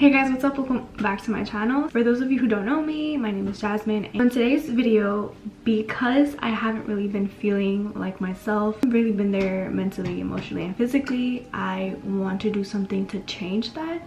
Hey guys, what's up? Welcome back to my channel. For those of you who don't know me, my name is Jasmine, and in today's video, because I haven't really been feeling like myself, I've really been there mentally, emotionally, and physically, I want to do something to change that.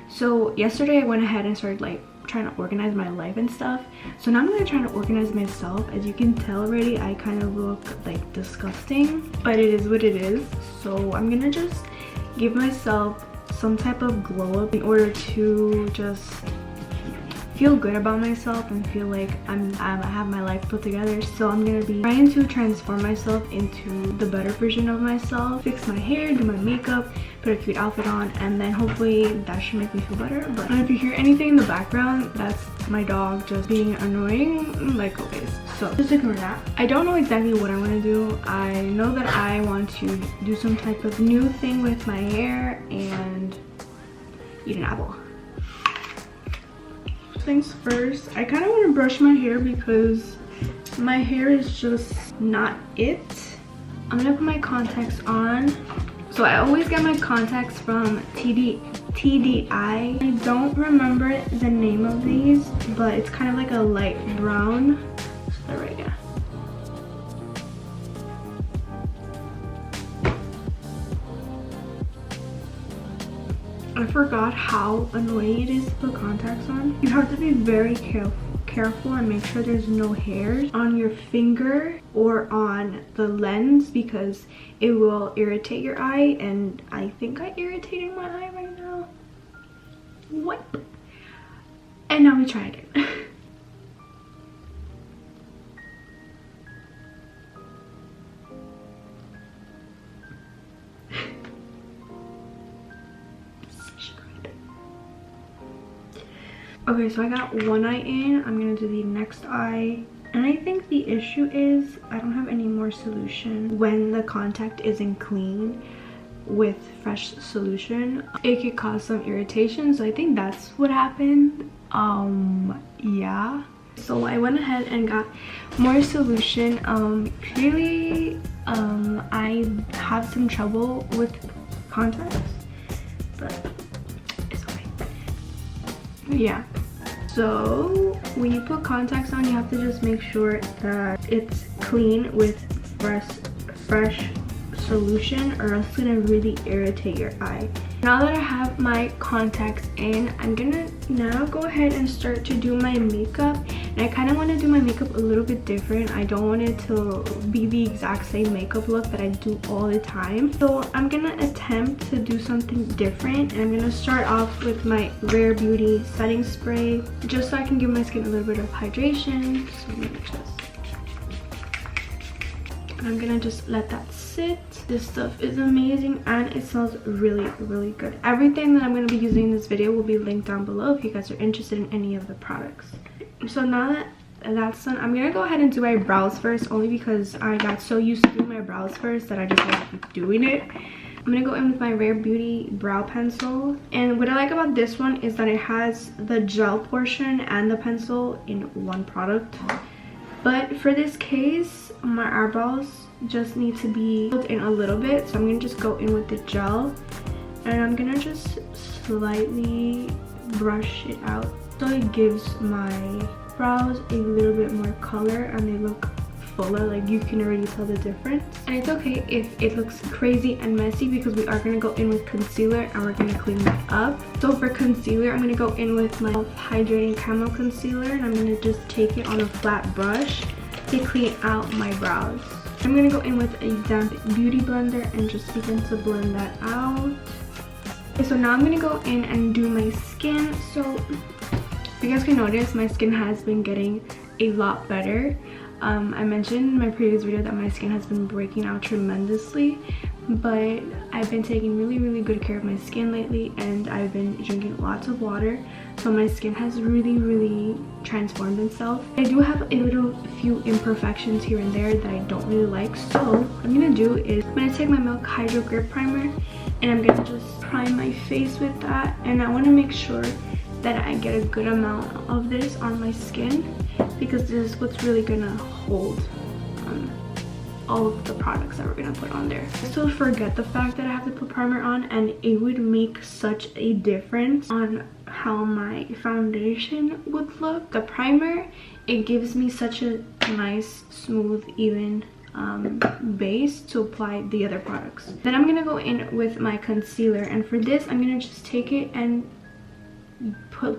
So yesterday I went ahead and started trying to organize my life and stuff. So now I'm gonna try to organize myself. As you can tell already, I kind of look like disgusting, but it is what it is. So I'm gonna just give myself some type of glow up in order to just feel good about myself and feel like I have my life put together. So I'm gonna be trying to transform myself into the better version of myself, fix my hair, do my makeup, put a cute outfit on, and then hopefully that should make me feel better. But if you hear anything in the background, that's my dog just being annoying like always. So just ignore that. I don't know exactly what I want to do. I know that I want to do some type of new thing with my hair and eat an apple. Things first, I kind of want to brush my hair because my hair is just not it. I'm gonna put my contacts on. So I always get my contacts from TDI. I don't remember the name of these, but it's kind of like a light brown. So right here. I forgot how annoying it is to put contacts on. You have to be very careful and make sure there's no hairs on your finger or on the lens because it will irritate your eye, and I think I irritated my eye right now. What? And now we try again. Okay, so I got one eye in. I'm gonna do the next eye. And I think the issue is I don't have any more solution. When the contact isn't clean with fresh solution, it could cause some irritation. So I think that's what happened. Yeah. So I went ahead and got more solution. Clearly, I have some trouble with contacts, but it's okay. Yeah. So when you put contacts on, you have to just make sure that it's clean with fresh solution, or else it's gonna really irritate your eye. Now that I have my contacts in, I'm gonna now go ahead and start to do my makeup. And I kind of want to do my makeup a little bit different. I don't want it to be the exact same makeup look that I do all the time. So I'm gonna attempt to do something different, and I'm gonna start off with my Rare Beauty setting spray just so I can give my skin a little bit of hydration. So I'm gonna I'm gonna just let that sit. This stuff is amazing and it smells really, really good. Everything that I'm gonna be using in this video will be linked down below if you guys are interested in any of the products. So now that that's done, I'm gonna go ahead and do my brows first, only because I got so used to doing my brows first that I just want to keep doing it. I'm gonna go in with my Rare Beauty brow pencil, and what I like about this one is that it has the gel portion and the pencil in one product. But for this case, my eyebrows just need to be filled in a little bit, so I'm gonna just go in with the gel, and I'm gonna just slightly brush it out so it gives my brows a little bit more color and they look fuller. Like, you can already tell the difference. And it's okay if it looks crazy and messy because we are gonna go in with concealer and we're gonna clean that up. So for concealer, I'm gonna go in with my hydrating camo concealer, and I'm gonna just take it on a flat brush to clean out my brows. I'm gonna go in with a damp beauty blender and just begin to blend that out. Okay, so now I'm gonna go in and do my skin. So you guys can notice my skin has been getting a lot better. I mentioned in my previous video that my skin has been breaking out tremendously, but I've been taking really good care of my skin lately, and I've been drinking lots of water, so my skin has really transformed itself. I do have a few imperfections here and there that I don't really like, so what I'm gonna do is I'm gonna take my Milk Hydro Grip Primer and I'm gonna just prime my face with that, and I want to make sure that I get a good amount of this on my skin because this is what's really gonna hold all of the products that we're gonna put on there. I still forget the fact that I have to put primer on, and it would make such a difference on how my foundation would look. The primer, it gives me such a nice, smooth, even base to apply the other products. Then I'm gonna go in with my concealer, and for this I'm gonna just take it and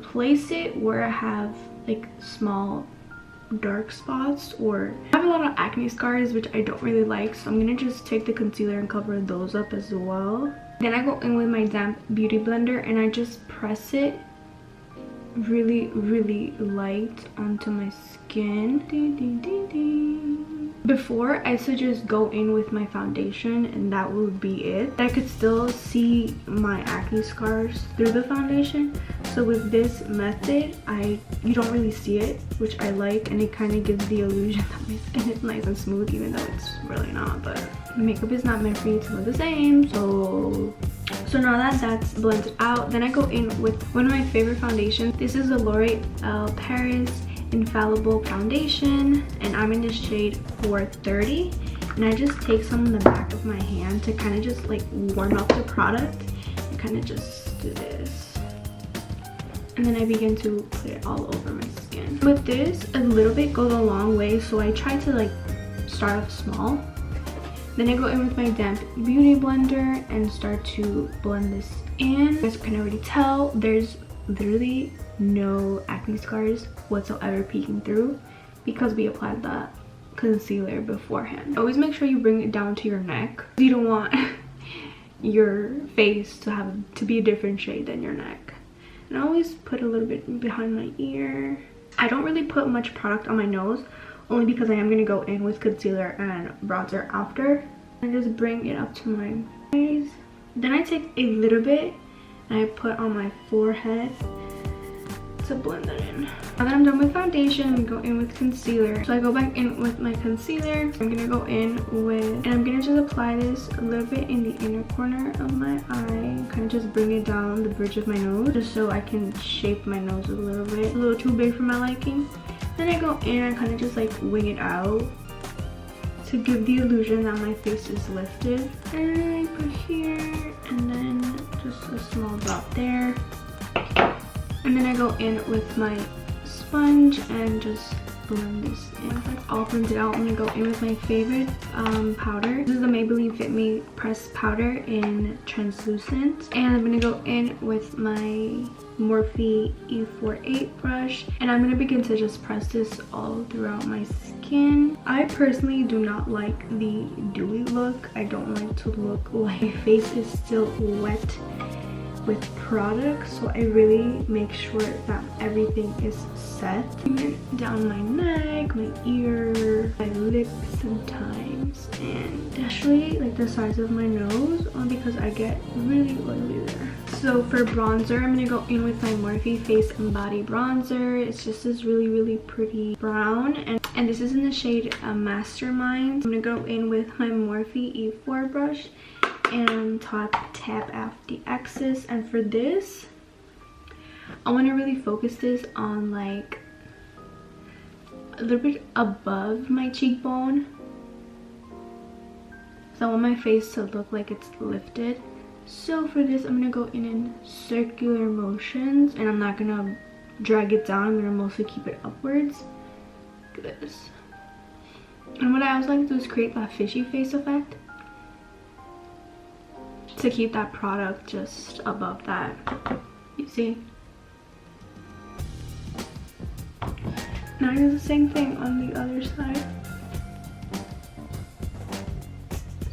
place it where I have like small dark spots, or I have a lot of acne scars which I don't really like, so I'm gonna just take the concealer and cover those up as well. Then I go in with my damp beauty blender and I just press it really light onto my skin. Before, I used to just go in with my foundation and that would be it. I could still see my acne scars through the foundation. So with this method, you don't really see it, which I like, and it kind of gives the illusion that my skin is nice and smooth, even though it's really not. But makeup is not meant for you to look the same. So now that that's blended out, then I go in with one of my favorite foundations. This is the L'Oreal Paris Infallible Foundation, and I'm in the shade 430, and I just take some in the back of my hand to kind of just like warm up the product, and kind of just do this, and then I begin to put it all over my skin. With this, a little bit goes a long way, so I try to like start off small. Then I go in with my damp beauty blender and start to blend this in. You guys can already tell there's literally no acne scars whatsoever peeking through because we applied that concealer beforehand. Always make sure you bring it down to your neck. You don't want your face to be a different shade than your neck. And I always put a little bit behind my ear. I don't really put much product on my nose, only because I am going to go in with concealer and bronzer after. I just bring it up to my eyes. Then I take a little bit and I put on my forehead to blend that in. Now that I'm done with foundation, I'm going to go in with concealer. So I go back in with my concealer. I'm going to go in with, and I'm going to just apply this a little bit in the inner corner of my eye. Kind of just bring it down the bridge of my nose, just so I can shape my nose a little bit. A little too big for my liking. Then I go in and kind of just like wing it out to give the illusion that my face is lifted. And I put here, and then just a small drop there. And then I go in with my sponge and just blend this in. Like all blended out, I'm gonna go in with my favorite powder. This is the Maybelline Fit Me Pressed Powder in Translucent. And I'm gonna go in with my Morphe E48 brush, and I'm gonna begin to just press this all throughout my skin. I personally do not like the dewy look. I don't like to look like my face is still wet with product, so I really make sure that everything is set. Even down my neck, my ear, my lips sometimes, and especially like the sides of my nose, because I get really oily there. So for bronzer, I'm gonna go in with my Morphe Face and Body Bronzer. It's just this really pretty brown, and this is in the shade Mastermind. I'm gonna go in with my Morphe E4 brush and tap off the excess. And for this, I want to really focus this on like a little bit above my cheekbone, so I want my face to look like it's lifted. So for this, I'm gonna go in circular motions, and I'm not gonna drag it down. I'm gonna mostly keep it upwards. Look at this. And what I always like to do is create that fishy face effect to keep that product just above that. You see? Now I do the same thing on the other side.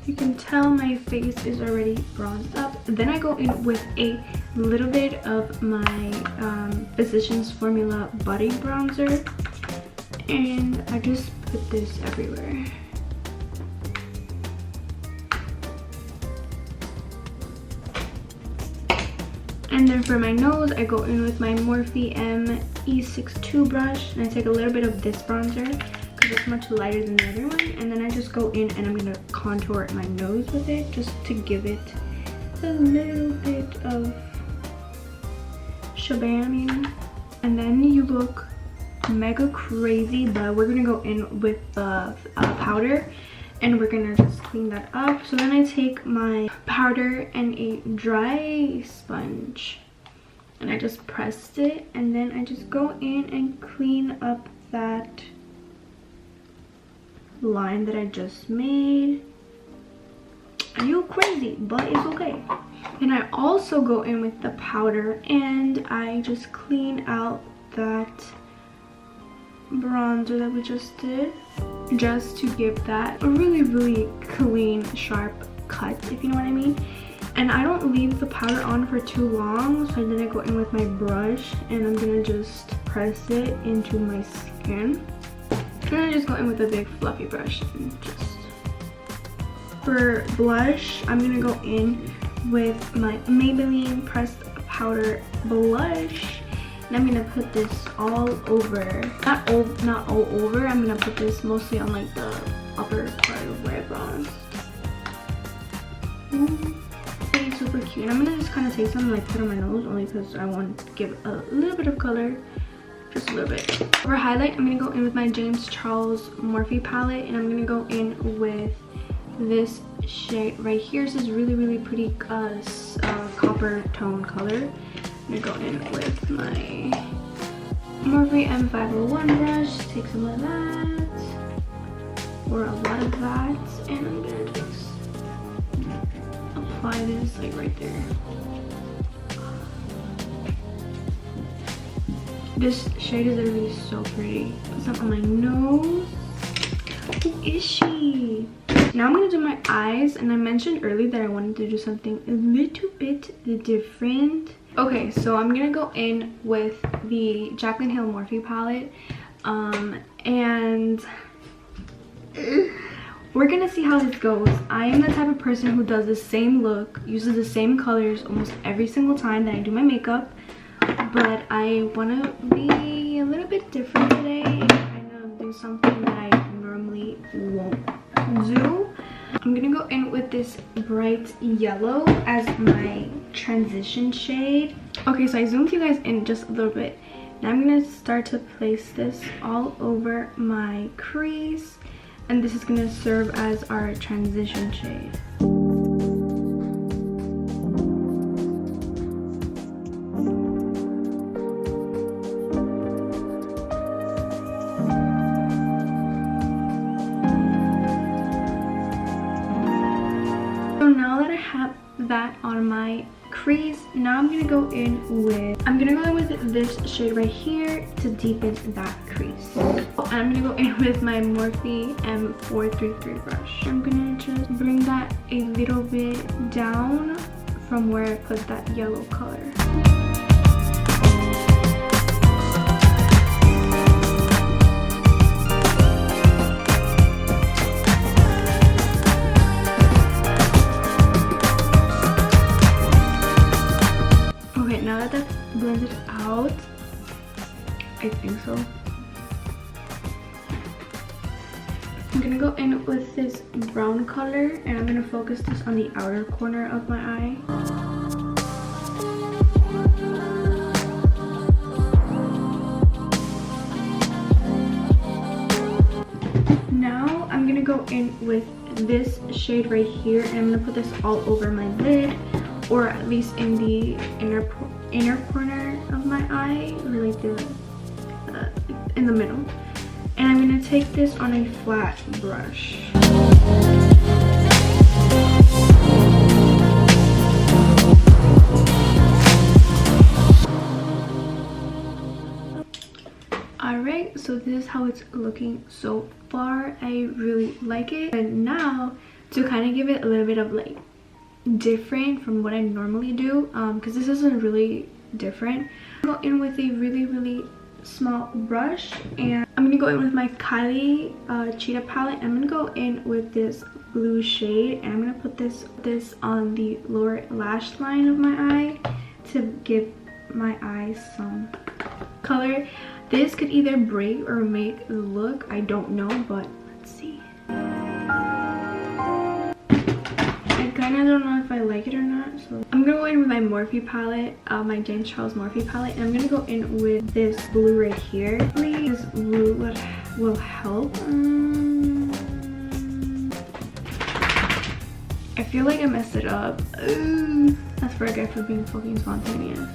You can tell my face is already bronzed up. Then I go in with a little bit of my Physicians Formula Body Bronzer, and I just put this everywhere. And then for my nose, I go in with my Morphe E62 brush, and I take a little bit of this bronzer because it's much lighter than the other one. And then I just go in and I'm gonna contour my nose with it, just to give it a little bit of shabam. And then you look mega crazy, but we're gonna go in with the powder, and we're gonna just clean that up. So then I take my powder and a dry sponge, and I just pressed it, and then I just go in and clean up that line that I just made. Are you crazy? But it's okay. And I also go in with the powder and I just clean out that bronzer that we just did, just to give that a really clean, sharp cut, if you know what I mean. And I don't leave the powder on for too long, so then I go in with my brush and I'm gonna just press it into my skin. And I just go in with a big fluffy brush and just... For blush, I'm gonna go in with my Maybelline pressed powder blush, and I'm gonna put this all over. Not all over. I'm gonna put this mostly on like the upper part of my eyebrows. It's super cute. And I'm gonna just kind of take some like put on my nose, only because I want to give a little bit of color. Just a little bit. For highlight, I'm gonna go in with my James Charles Morphe palette, and I'm gonna go in with this shade right here. This is really pretty copper tone color. I'm gonna go in with my Morphe M501 brush, take some of that, or a lot of that, and I'm gonna just apply this like right there. This shade is literally so pretty. It's up on my nose. Who is she? Now I'm gonna do my eyes, and I mentioned earlier that I wanted to do something a little bit different. Okay, so I'm gonna go in with the Jaclyn Hill Morphe palette, and we're gonna see how this goes. I am the type of person who does the same look, uses the same colors almost every single time that I do my makeup, but I wanna be a little bit different today and kind of do something that I normally won't do. I'm gonna go in with this bright yellow as my transition shade. Okay, so I zoomed you guys in just a little bit. Now I'm gonna start to place this all over my crease, and this is gonna serve as our transition shade. That on my crease, now I'm gonna go in with this shade right here to deepen that crease. And I'm gonna go in with my Morphe M433 brush. I'm gonna just bring that a little bit down from where I put that yellow color. Now that that's blended out, I think so. I'm gonna go in with this brown color, and I'm gonna focus this on the outer corner of my eye. Now I'm gonna go in with this shade right here, and I'm gonna put this all over my lid, or at least in the inner corner of my eye, or like the in the middle. And I'm gonna take this on a flat brush. Alright, so this is how it's looking so far. I really like it. And now to kind of give it a little bit of like different from what I normally do, because this isn't really different. I'll go in with a really small brush, and I'm gonna go in with my Kylie Cheetah palette. I'm gonna go in with this blue shade, and I'm gonna put this on the lower lash line of my eye to give my eyes some color. This could either break or make the look, I don't know, but let's see. I kind of don't know if I like it or not, so I'm gonna go in with my Morphe palette, my James Charles Morphe palette, and I'm gonna go in with this blue right here. Hopefully this blue will help. I feel like I messed it up. I forget for being fucking spontaneous.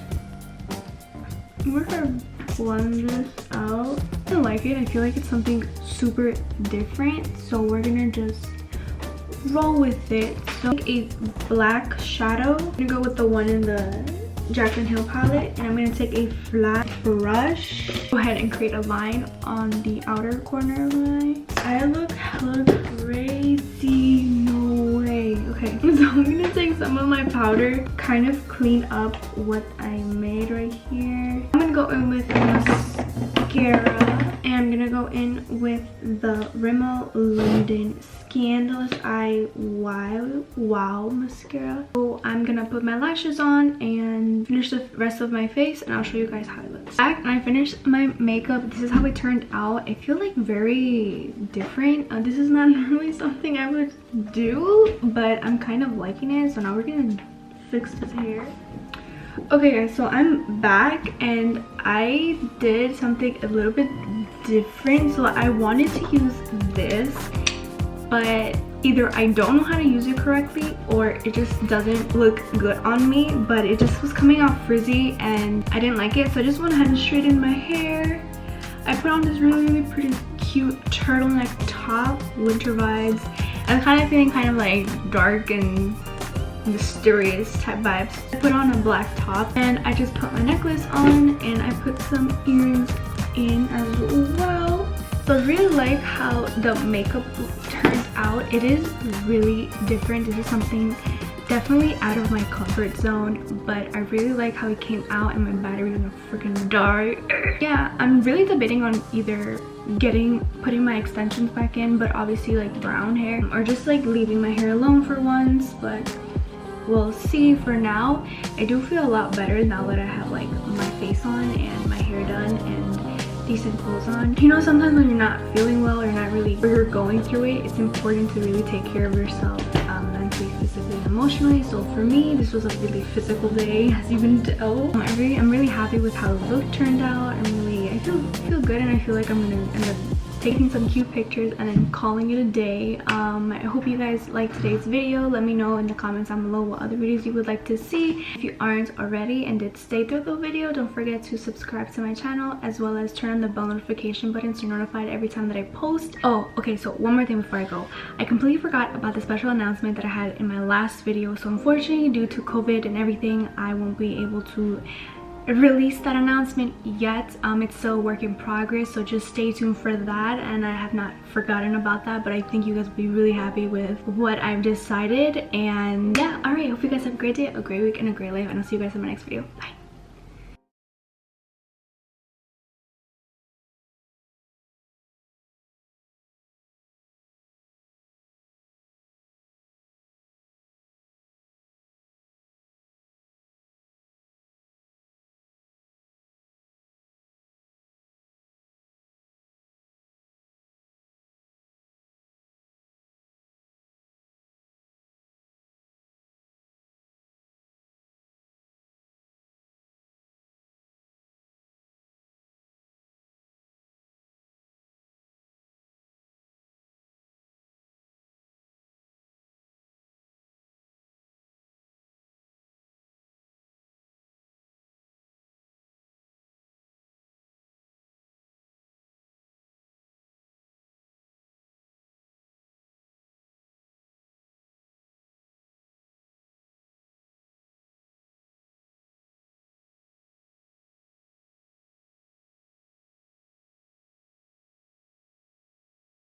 we're gonna blend this out. I don't like it. I feel like it's something super different, so we're gonna just roll with it. So a black shadow. I'm gonna go with the one in the Jaclyn Hill palette, and I'm gonna take a flat brush, go ahead and create a line on the outer corner of my eye. I look hella crazy, no way. Okay, so I'm gonna take some of my powder, kind of clean up what I made right here. I'm gonna go in with mascara, and I'm gonna go in with the Rimmel London Scandalous Eye Wow mascara. So I'm gonna put my lashes on and finish the rest of my face, and I'll show you guys how it looks. Back, and I finished my makeup. This is how it turned out. I feel like very different. This is not normally something I would do, but I'm kind of liking it. So now we're gonna fix this hair. Okay guys, so I'm back, and I did something a little bit different. So I wanted to use this, but either I don't know how to use it correctly, or it just doesn't look good on me, but it just was coming out frizzy and I didn't like it. So I just went ahead and straightened my hair. I put on this really pretty cute turtleneck top, winter vibes. I'm kind of feeling kind of like dark and mysterious type vibes. I put on a black top, and I just put my necklace on, and I put some earrings in as well. So I really like how the makeup turns out. It is really different. This is something definitely out of my comfort zone, but I really like how it came out, and my battery is gonna freaking die. Yeah, I'm really debating on either putting my extensions back in, but obviously like brown hair, or just like leaving my hair alone for once, but we'll see. For now, I do feel a lot better now that I have like my face on and my hair done and decent clothes on. You know, sometimes when you're not feeling well, or you're going through it, it's important to really take care of yourself, mentally, physically, and emotionally. So for me, this was a really physical day, as you can tell. I'm really happy with how the look turned out. I feel good, and I feel like I'm gonna end up taking some cute pictures and then calling it a day. I hope you guys liked today's video. Let me know in the comments down below what other videos you would like to see. If you aren't already and did stay through the video, don't forget to subscribe to my channel, as well as turn on the bell notification button so you're notified every time that I post. Oh, okay, so one more thing before I go. I completely forgot about the special announcement that I had in my last video. So unfortunately, due to COVID and everything, I won't be able to release that announcement yet. It's still a work in progress, so just stay tuned for that. And I have not forgotten about that, but I think you guys will be really happy with what I've decided. And yeah, all right, I hope you guys have a great day, a great week, and a great life, and I'll see you guys in my next video. Bye.